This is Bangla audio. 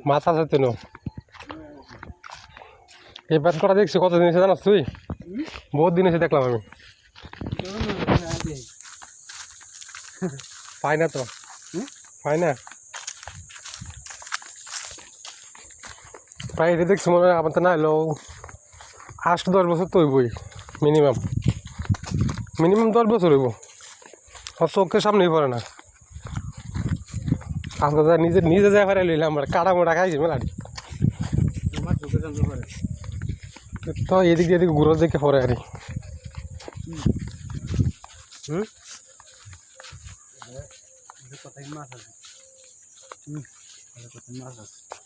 মাছ আছে তো এই ব্যাট করা দেখছি কত দিন এসে জানাস তুই বহুত দিন এসে দেখলাম আমি পাই না তো পাই না প্রায় এটা দেখছি মনে হয় আমার তো না এলো 8-10 বছর তো হইবই মিনিমাম 10 বছর হইব আর চোখের সামনেই পড়ে না আজকে যা নিজে নিজে যাই পারে লইলাম আমরা কাটা মোটা খাইছি মেলাটি তো এদিক এদিকে ঘুরো দেখে পরে আর মাছ আছে মাছ আছে